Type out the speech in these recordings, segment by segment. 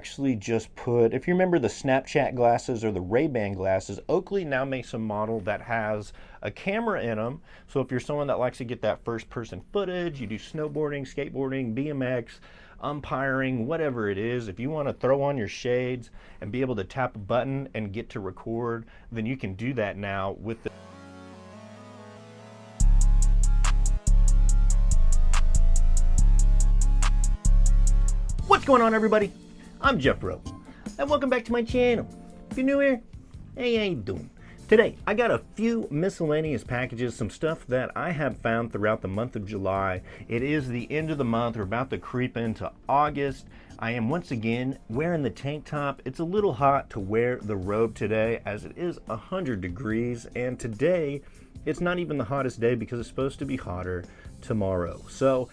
Actually just put, if you remember the Snapchat glasses or the Ray-Ban glasses, Oakley now makes a model that has a camera in them. So if you're someone that likes to get that first person footage, you do snowboarding, skateboarding, BMX, umpiring, whatever it is, if you want to throw on your shades and be able to tap a button and get to record, then you can do that now with the What's going on, everybody? I'm Jeff Robe, and welcome back to my channel. If you're new here, hey, how you doing? Today, I got a few miscellaneous packages, some stuff that I have found throughout the month of July. It is the end of the month. We're about to creep into August. I am once again wearing the tank top. It's a little hot to wear the robe today, as it is 100 degrees, and today, it's not even the hottest day because it's supposed to be hotter tomorrow. So,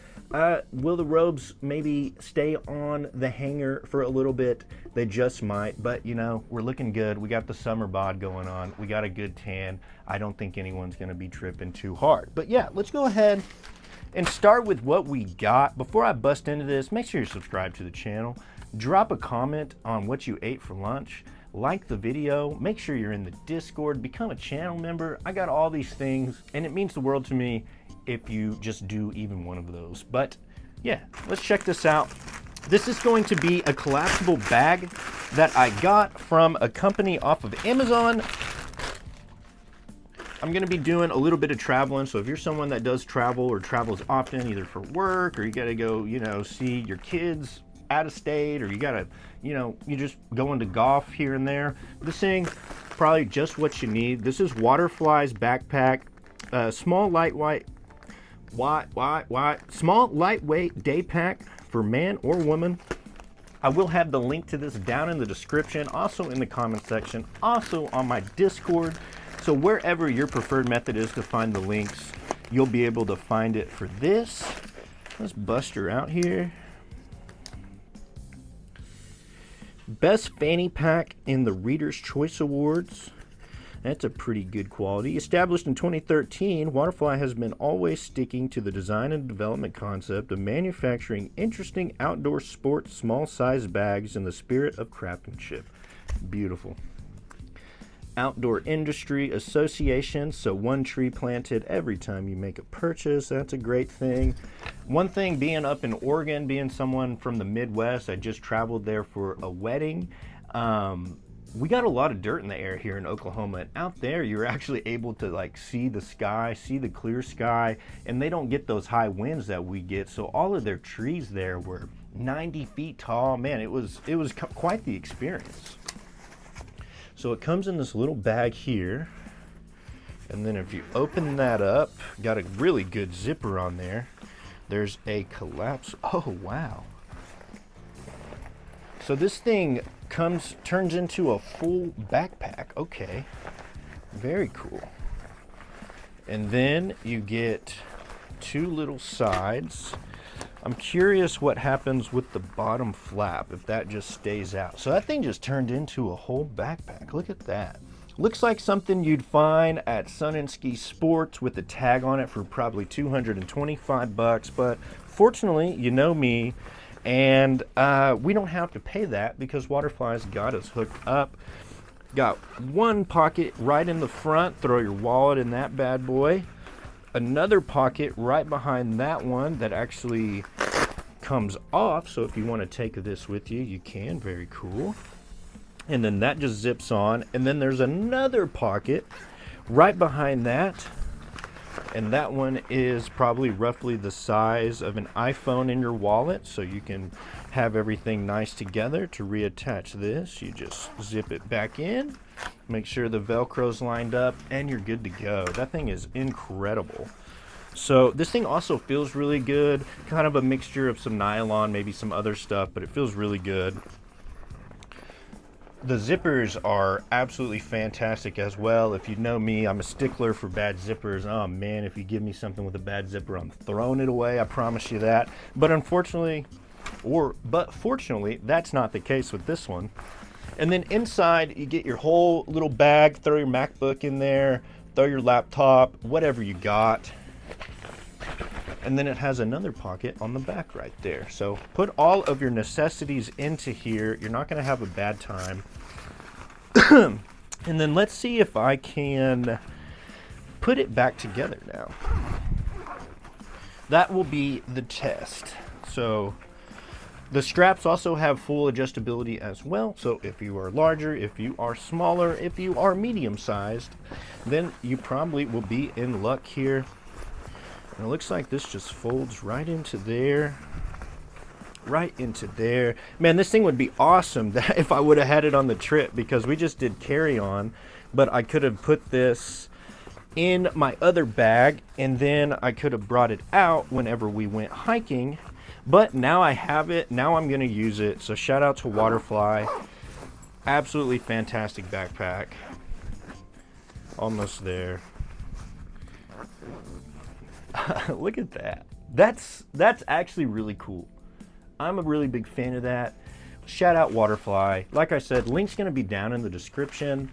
will the robes maybe stay on the hanger for a little bit? They just might, but you know, we're looking good. We got the summer bod going on. We got a good tan. I don't think anyone's gonna be tripping too hard. But yeah, let's go ahead and start with what we got. Before I bust into this, make sure you're subscribed to the channel. Drop a comment on what you ate for lunch. Like the video, make sure you're in the Discord, become a channel member. I got all these things, and it means the world to me if you just do even one of those. But yeah, let's check this out. This is going to be a collapsible bag that I got from a company off of Amazon. I'm gonna be doing a little bit of traveling, so if you're someone that does travel or travels often, either for work or you gotta go, you know, see your kids out of state, or you gotta, you know, you just going to golf here and there, this thing, probably just what you need. This is Waterfly's Backpack, small lightweight day pack for man or woman. I will have the link to this down in the description, also in the comment section, also on my Discord. So wherever your preferred method is to find the links, you'll be able to find it for this. Let's bust her out here. Best fanny pack in the Reader's Choice Awards. That's a pretty good quality. Established in 2013, Waterfly has been always sticking to the design and development concept of manufacturing interesting outdoor sports small size bags in the spirit of craftsmanship. Beautiful. Outdoor Industry Association, so one tree planted every time you make a purchase. That's a great thing. One thing, being up in Oregon, being someone from the Midwest, I just traveled there for a wedding. We got a lot of dirt in the air here in Oklahoma, and out there you're actually able to like see the sky, see the clear sky, and they don't get those high winds that we get. So all of their trees there were 90 feet tall. Man, it was quite the experience. So it comes in this little bag here, and then if you open that up, got a really good zipper on there. There's a collapse. Oh wow. So this thing turns into a full backpack. Okay, very cool. And then you get two little sides. I'm curious what happens with the bottom flap, if that just stays out. So that thing just turned into a whole backpack. Look at that. Looks like something you'd find at Sun and Ski Sports with a tag on it for probably 225 bucks. But fortunately, you know me, and we don't have to pay that because Waterfly's got us hooked up. Got one pocket right in the front, throw your wallet in that bad boy. Another pocket right behind that one that actually comes off, so if you want to take this with you, you can. Very cool. And then that just zips on, and then there's another pocket right behind that, and that one is probably roughly the size of an iPhone in your wallet, so you can have everything nice together. To reattach this, you just zip it back in, make sure the Velcro's lined up, and you're good to go. That thing is incredible. So this thing also feels really good, kind of a mixture of some nylon, maybe some other stuff, but it feels really good. The zippers are absolutely fantastic as well. If you know me, I'm a stickler for bad zippers. Oh man, if you give me something with a bad zipper, I'm throwing it away, I promise you that. But fortunately, that's not the case with this one. And then inside, you get your whole little bag, throw your MacBook in there, throw your laptop, whatever you got. And then it has another pocket on the back right there. So put all of your necessities into here. You're not going to have a bad time. And then let's see if I can put it back together now. That will be the test. So the straps also have full adjustability as well. So if you are larger, if you are smaller, if you are medium sized, then you probably will be in luck here. And it looks like this just folds right into there. Right into there. Man, this thing would be awesome if I would have had it on the trip, because we just did carry-on, but I could have put this in my other bag and then I could have brought it out whenever we went hiking. But now I have it, now I'm going to use it. So shout out to Waterfly. Absolutely fantastic backpack. Almost there. Look at that. That's actually really cool. I'm a really big fan of that. Shout out Waterfly. Like I said, link's going to be down in the description.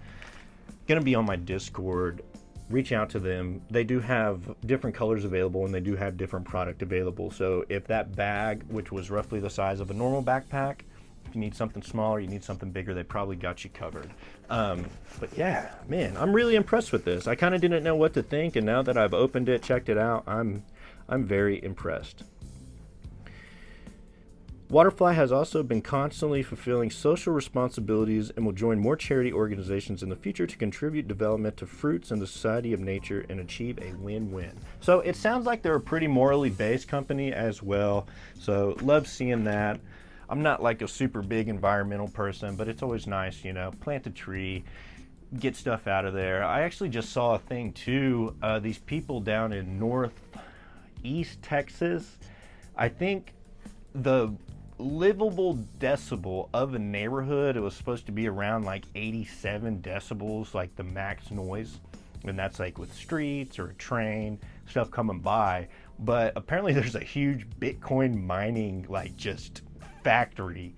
Going to be on my Discord. Reach out to them. They do have different colors available and they do have different product available. So if that bag, which was roughly the size of a normal backpack, if you need something smaller, you need something bigger, they probably got you covered. But yeah, man, I'm really impressed with this. I kind of didn't know what to think, and now that I've opened it, checked it out, I'm very impressed. Waterfly has also been constantly fulfilling social responsibilities and will join more charity organizations in the future to contribute development to fruits and the society of nature and achieve a win-win. So it sounds like they're a pretty morally based company as well. So love seeing that. I'm not like a super big environmental person, but it's always nice, you know, plant a tree, get stuff out of there. I actually just saw a thing too. These people down in northeast Texas, I think the livable decibel of a neighborhood, it was supposed to be around like 87 decibels, like the max noise, and that's like with streets or a train, stuff coming by. But apparently there's a huge Bitcoin mining like just factory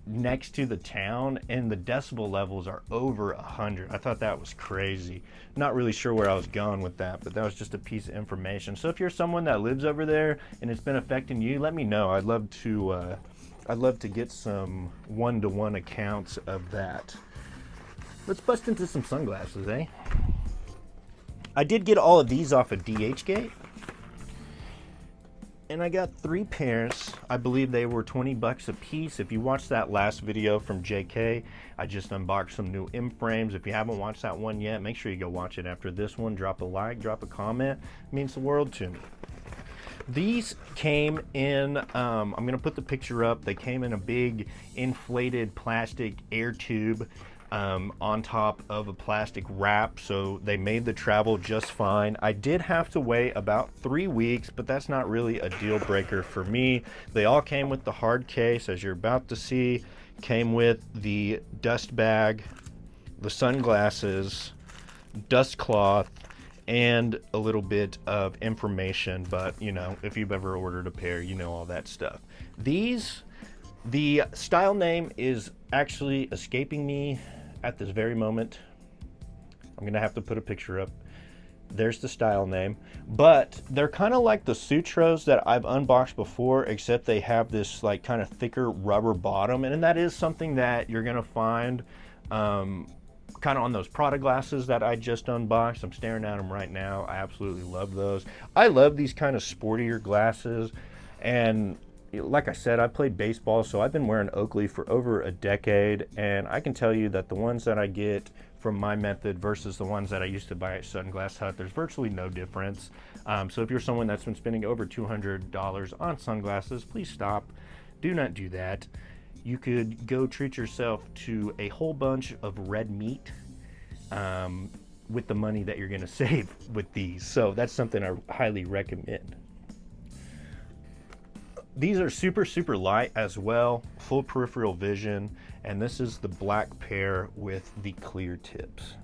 next to the town, and the decibel levels are over 100. I thought that was crazy. Not really sure where I was going with that, but that was just a piece of information. So if you're someone that lives over there and it's been affecting you, let me know. I'd love to get some one-to-one accounts of that. Let's bust into some sunglasses, eh? I did get all of these off of DHGATE, and I got 3 pairs. I believe they were 20 bucks a piece. If you watched that last video from JK, I just unboxed some new M frames. If you haven't watched that one yet, make sure you go watch it after this one. Drop a like, drop a comment. It means the world to me. These came in, I'm gonna put the picture up. They came in a big inflated plastic air tube on top of a plastic wrap, so they made the travel just fine. I did have to wait about 3 weeks, but that's not really a deal breaker for me. They all came with the hard case, as you're about to see. Came with the dust bag, the sunglasses, dust cloth, and a little bit of information. But you know, if you've ever ordered a pair, you know all that stuff. These, the style name is actually escaping me at this very moment. I'm gonna have to put a picture up. There's the style name, but they're kind of like the Sutros that I've unboxed before, except they have this like kind of thicker rubber bottom, and that is something that you're gonna find kind of on those Prada glasses that I just unboxed. I'm staring at them right now. I absolutely love those. I love these kind of sportier glasses, and like I said, I played baseball, so I've been wearing Oakley for over a decade, and I can tell you that the ones that I get from my method versus the ones that I used to buy at Sunglass Hut, there's virtually no difference. So if you're someone that's been spending over $200 on sunglasses, please stop. Do not do that. You could go treat yourself to a whole bunch of red meat with the money that you're going to save with these. So that's something I highly recommend. These are super, super light as well, full peripheral vision, and this is the black pair with the clear tips.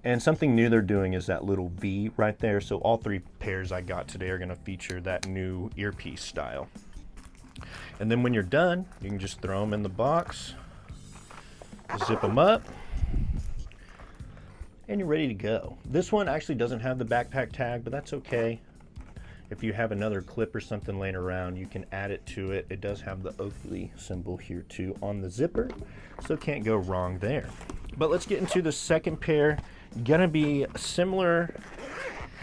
And something new they're doing is that little V right there. So all 3 pairs I got today are going to feature that new earpiece style. And then when you're done, you can just throw them in the box, zip them up, and you're ready to go. This one actually doesn't have the backpack tag, but that's okay. if you have another clip or something laying around, you can add it to it. It does have the Oakley symbol here too on the zipper, so can't go wrong there. But let's get into the second pair. Gonna be similar,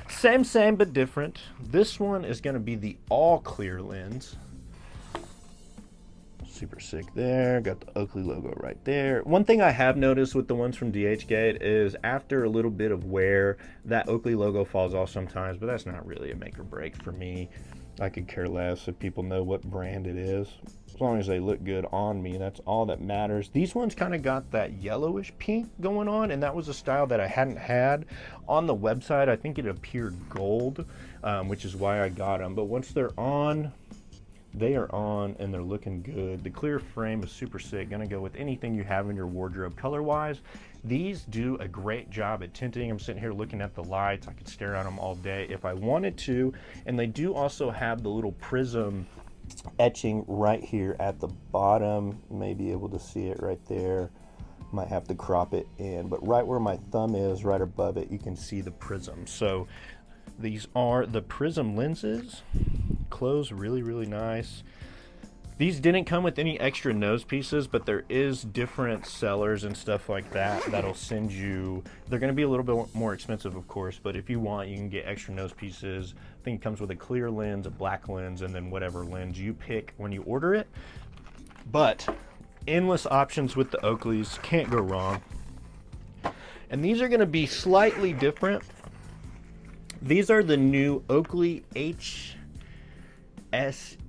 same but different. This one is gonna be the all clear lens. Super sick there. Got the Oakley logo right there. One thing I have noticed with the ones from DHGATE is after a little bit of wear, that Oakley logo falls off sometimes, but that's not really a make or break for me. I could care less if people know what brand it is. As long as they look good on me, that's all that matters. These ones kind of got that yellowish pink going on, and that was a style that I hadn't had on the website. I think it appeared gold, which is why I got them. But once they're on, they are on and they're looking good. The clear frame is super sick. Gonna go with anything you have in your wardrobe color wise. These do a great job at tinting. I'm sitting here looking at the lights. I could stare at them all day if I wanted to. And they do also have the little prism etching right here at the bottom. You may be able to see it right there. Might have to crop it in, but right where my thumb is, right above it, you can see the prism. So these are the prism lenses. Close really nice. These didn't come with any extra nose pieces, but there is different sellers and stuff like that that'll send you. They're going to be a little bit more expensive, of course, but if you want, you can get extra nose pieces. I think it comes with a clear lens, a black lens, and then whatever lens you pick when you order it. But endless options with the Oakleys, can't go wrong. And these are going to be slightly different. These are the new Oakley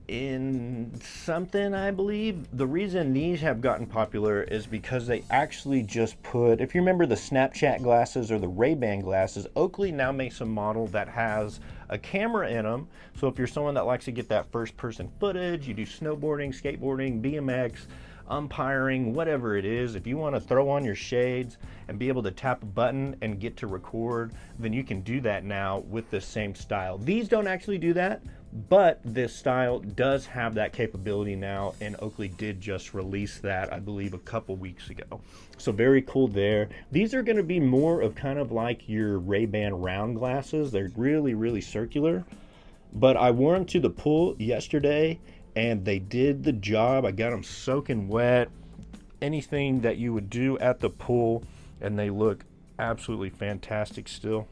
in something, I believe. The reason these have gotten popular is because they actually just put, if you remember the Snapchat glasses or the Ray-Ban glasses, Oakley now makes a model that has a camera in them. So if you're someone that likes to get that first person footage, you do snowboarding, skateboarding, BMX, umpiring, whatever it is, if you want to throw on your shades and be able to tap a button and get to record, then you can do that now with the same style. These don't actually do that, but this style does have that capability now, and Oakley did just release that, I believe, a couple weeks ago. So very cool there. These are going to be more of kind of like your Ray-Ban round glasses. They're really circular, but I wore them to the pool yesterday and they did the job. I got them soaking wet, anything that you would do at the pool, and they look absolutely fantastic still.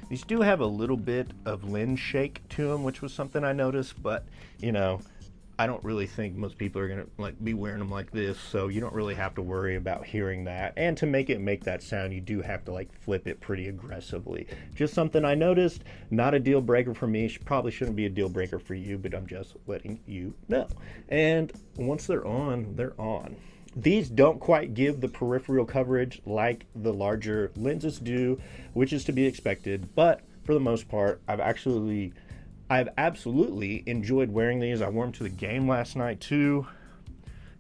These do have a little bit of lens shake to them, which was something I noticed, but you know, I don't really think most people are gonna be wearing them like this, so you don't really have to worry about hearing that. And to make it make that sound, you do have to flip it pretty aggressively. Just something I noticed, not a deal breaker for me. Probably shouldn't be a deal breaker for you, but I'm just letting you know. And once they're on, they're on. These don't quite give the peripheral coverage like the larger lenses do, which is to be expected, but for the most part, I've absolutely enjoyed wearing these. I wore them to the game last night too.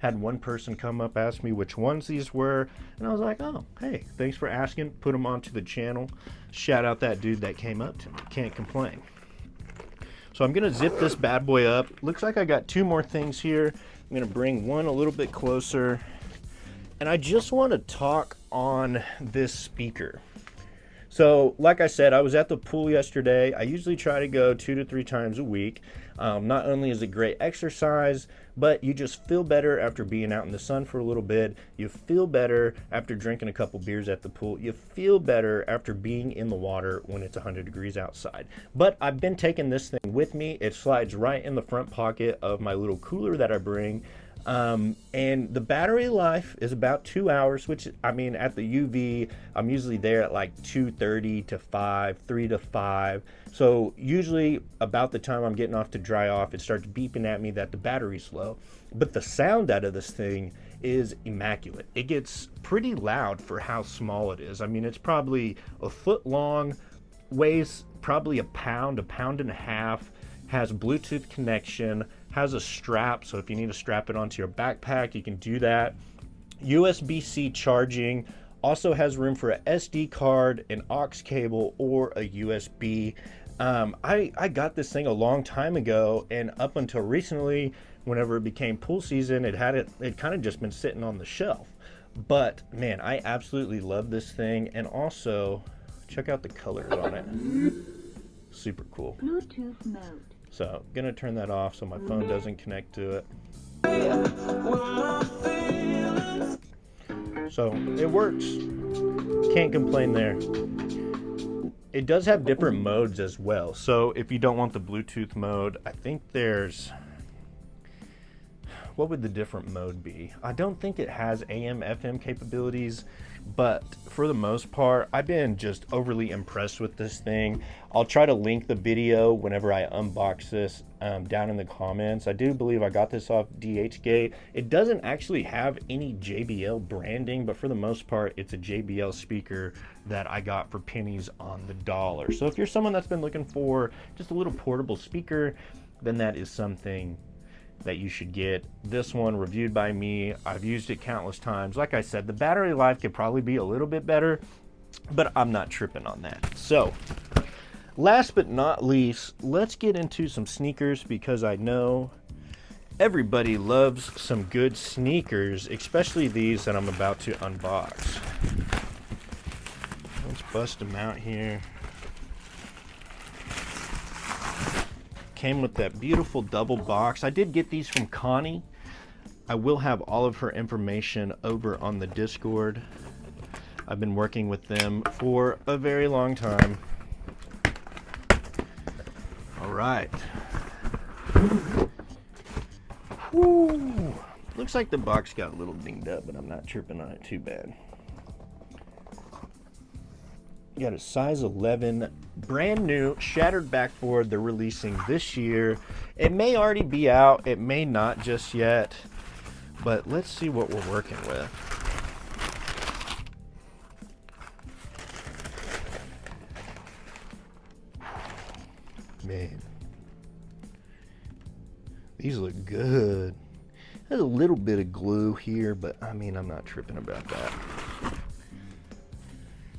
Had one person come up, ask me which ones these were, and I was like, oh, hey, thanks for asking. Put them onto the channel. Shout out that dude that came up to me. Can't complain. So I'm gonna zip this bad boy up. Looks like I got two more things here. I'm gonna bring one a little bit closer, and I just want to talk on this speaker. So like I said, I was at the pool yesterday. I usually try to go 2 to 3 times a week. Not only is it great exercise, but you just feel better after being out in the sun for a little bit. You feel better after drinking a couple beers at the pool. You feel better after being in the water when it's 100 degrees outside. But I've been taking this thing with me. It slides right in the front pocket of my little cooler that I bring. And the battery life is about 2 hours, which, I mean, at the UV, I'm usually there at 2:30 to 5, 3 to 5. So usually about the time I'm getting off to dry off, it starts beeping at me that the battery's low. But the sound out of this thing is immaculate. It gets pretty loud for how small it is. I mean, it's probably a foot long, weighs probably a pound and a half, has Bluetooth connection, has a strap, so if you need to strap it onto your backpack, you can do that. USB-C charging, also has room for a SD card, an aux cable, or a USB. I got this thing a long time ago, and up until recently, whenever it became pool season, it kind of just been sitting on the shelf. But man, I absolutely love this thing, and also check out the colors on it. Super cool. Bluetooth mode. So I'm gonna turn that off so my phone doesn't connect to it. So it works. Can't complain there. It does have different modes as well. So if you don't want the Bluetooth mode, I think there's, what would the different mode be? I don't think it has AM, FM capabilities, but for the most part, I've been just overly impressed with this thing. I'll try to link the video whenever I unbox this down in the comments. I do believe I got this off DHGATE. It doesn't actually have any JBL branding, but for the most part, it's a JBL speaker that I got for pennies on the dollar. So if you're someone that's been looking for just a little portable speaker, then that is something that you should get. This one reviewed by me. I've used it countless times. Like I said, the battery life could probably be a little bit better, but I'm not tripping on that. So last but not least, let's get into some sneakers, because I know everybody loves some good sneakers, especially these that I'm about to unbox. Let's bust them out here. Came with that beautiful double box. I did get these from Connie. I will have all of her information over on the Discord. I've been working with them for a very long time. All right. Woo. Looks like the box got a little dinged up, but I'm not tripping on it too bad. You got a size 11, brand new shattered backboard they're releasing this year. It may already be out, it may not just yet, but let's see what we're working with. Man, these look good. There's a little bit of glue here, but I mean, I'm not tripping about that.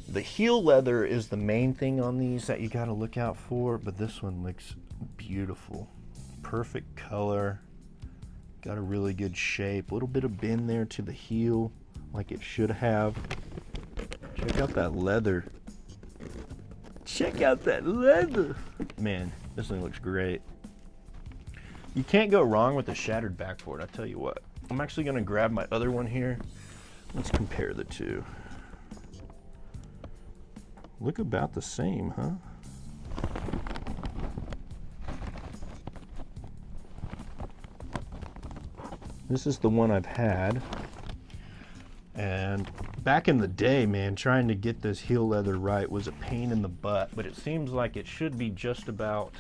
The heel leather is the main thing on these that you got to look out for, but this one looks beautiful. Perfect color. Got a really good shape. A little bit of bend there to the heel, like it should have. Check out that leather. Check out that leather. Man, this thing looks great. You can't go wrong with a shattered backboard, I tell you what. I'm actually going to grab my other one here. Let's compare the two. Look about the same, huh? This is the one I've had. And back in the day, man, trying to get this heel leather right was a pain in the butt, but it seems like it should be just about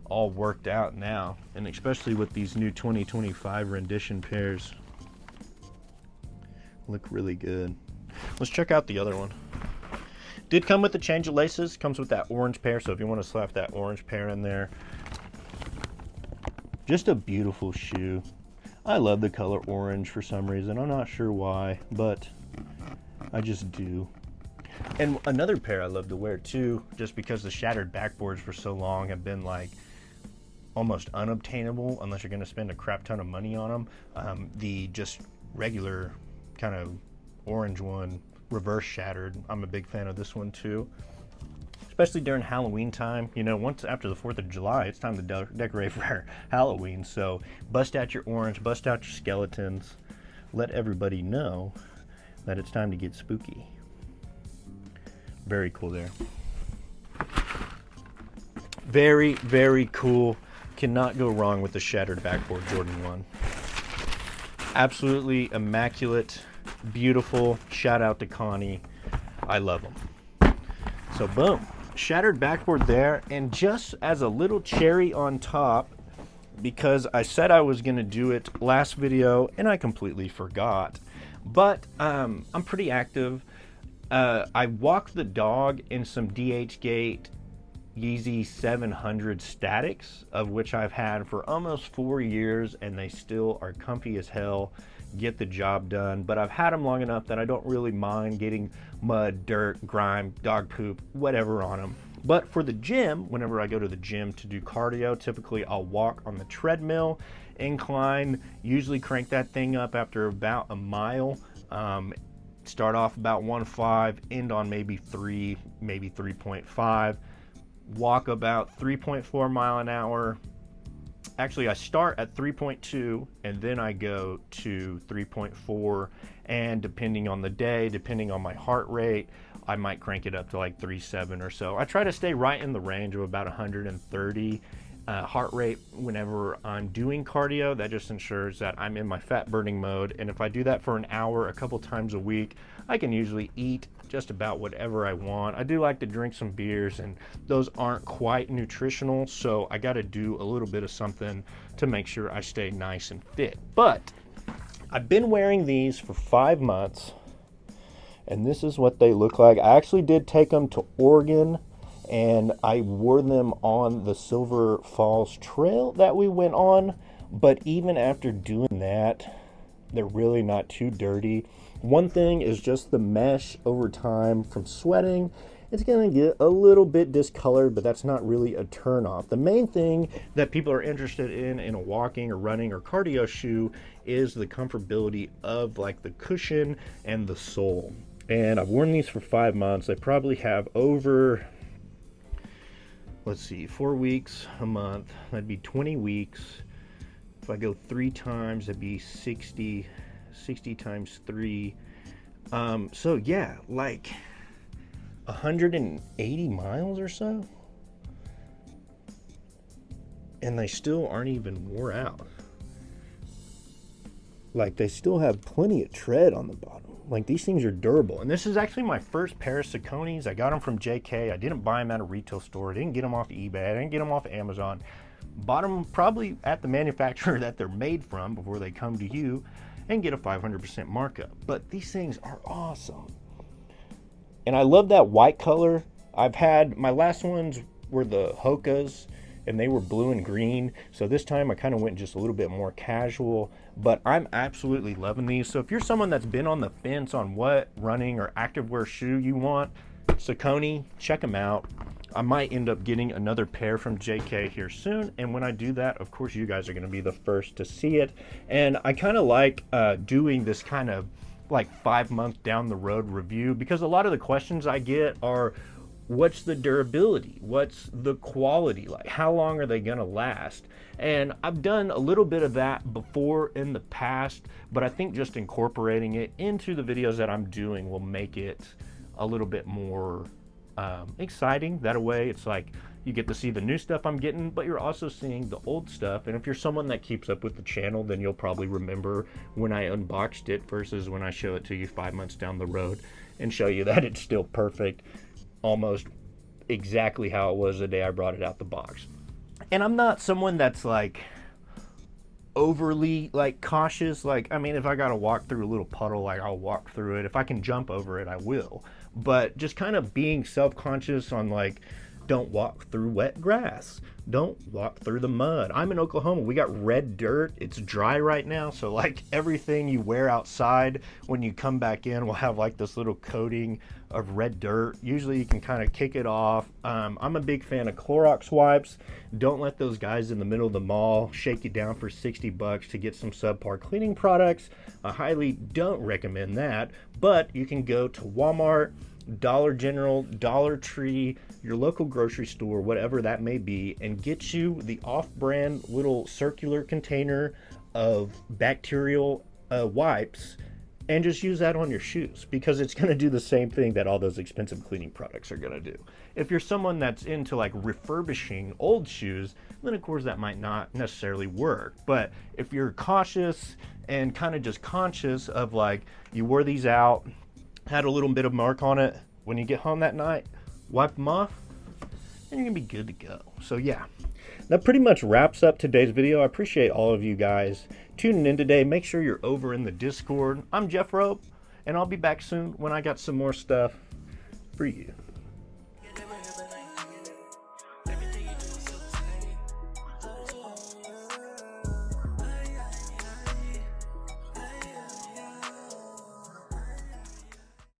all worked out now, and especially with these new 2025 rendition pairs. Look really good. Let's check out the other one. Did come with the change of laces, comes with that orange pair, so if you want to slap that orange pair in there. Just a beautiful shoe. I love the color orange for some reason. I'm not sure why, but I just do. And another pair I love to wear too, just because the shattered backboards for so long have been like almost unobtainable unless you're going to spend a crap ton of money on them. The just regular kind of orange one, reverse shattered. I'm a big fan of this one too, especially during Halloween time. You know, once after the 4th of July, it's time to decorate for Halloween. So bust out your orange, bust out your skeletons, let everybody know that it's time to get spooky. Very cool there. Very, very cool. Cannot go wrong with the shattered backboard Jordan 1. Absolutely immaculate, beautiful. Shout out to Connie. I love them. So boom, shattered backboard there. And just as a little cherry on top, because I said I was going to do it last video and I completely forgot, but I'm pretty active. I walk the dog in some DHGATE Yeezy 700 statics, of which I've had for almost 4 years, and they still are comfy as hell, get the job done. But I've had them long enough that I don't really mind getting mud, dirt, grime, dog poop, whatever on them. But for the gym, whenever I go to the gym to do cardio, typically I'll walk on the treadmill, incline, usually crank that thing up after about a mile. Start off about 1.5, end on maybe 3, maybe 3.5. walk about 3.4 mile an hour. Actually, I start at 3.2 and then I go to 3.4, and depending on the day, depending on my heart rate, I might crank it up to like 3.7 or so. I try to stay right in the range of about 130 heart rate whenever I'm doing cardio. That just ensures that I'm in my fat burning mode, and if I do that for an hour a couple times a week, I can usually eat just about whatever I want. I do like to drink some beers, and those aren't quite nutritional, so I got to do a little bit of something to make sure I stay nice and fit. But I've been wearing these for 5 months, and this is what they look like. I actually did take them to Oregon, and I wore them on the Silver Falls Trail that we went on, but even after doing that, they're really not too dirty. One thing is just the mesh over time from sweating. It's gonna get a little bit discolored, but that's not really a turn off. The main thing that people are interested in a walking or running or cardio shoe is the comfortability of like the cushion and the sole. And I've worn these for 5 months. I probably have over, let's see, 4 weeks a month. That'd be 20 weeks. If I go 3 times, that'd be 60 times 3. So yeah, like 180 miles or so. And they still aren't even wore out. Like, they still have plenty of tread on the bottom. Like, these things are durable. And this is actually my first pair of Sauconys. I got them from JK. I didn't buy them at a retail store. I didn't get them off eBay. I didn't get them off Amazon. Bought them probably at the manufacturer that they're made from before they come to you, and get a 500% markup. But these things are awesome. And I love that white color. I've had, my last ones were the Hokas, and they were blue and green. So this time I kind of went just a little bit more casual, but I'm absolutely loving these. So if you're someone that's been on the fence on what running or activewear shoe you want, Saucony, check them out. I might end up getting another pair from JK here soon, and when I do that, of course, you guys are going to be the first to see it. And I kind of like doing this kind of like 5 month down the road review, because a lot of the questions I get are, what's the durability? What's the quality like? How long are they going to last? And I've done a little bit of that before in the past, but I think just incorporating it into the videos that I'm doing will make it a little bit more exciting. That way it's like you get to see the new stuff I'm getting, but you're also seeing the old stuff. And if you're someone that keeps up with the channel, then you'll probably remember when I unboxed it versus when I show it to you 5 months down the road and show you that it's still perfect, almost exactly how it was the day I brought it out the box. And I'm not someone that's like overly like cautious. Like, I mean, if I gotta walk through a little puddle, like I'll walk through it. If I can jump over it, I will. But just kind of being self-conscious on like, don't walk through wet grass. Don't walk through the mud. I'm in Oklahoma. We got red dirt. It's dry right now. So like everything you wear outside, when you come back in, will have like this little coating of red dirt. Usually you can kind of kick it off. I'm a big fan of Clorox wipes. Don't let those guys in the middle of the mall shake you down for 60 bucks to get some subpar cleaning products. I highly don't recommend that, but you can go to Walmart, Dollar General, Dollar Tree, your local grocery store, whatever that may be, and get you the off-brand little circular container of bacterial wipes, and just use that on your shoes, because it's going to do the same thing that all those expensive cleaning products are going to do. If you're someone that's into like refurbishing old shoes, then of course that might not necessarily work. But if you're cautious and kind of just conscious of like, you wore these out, had a little bit of mark on it, when you get home that night, wipe them off, and you're gonna be good to go. So yeah, that pretty much wraps up today's video. I appreciate all of you guys tuning in today. Make sure you're over in the Discord. I'm Jeff Robe, and I'll be back soon when I got some more stuff for you.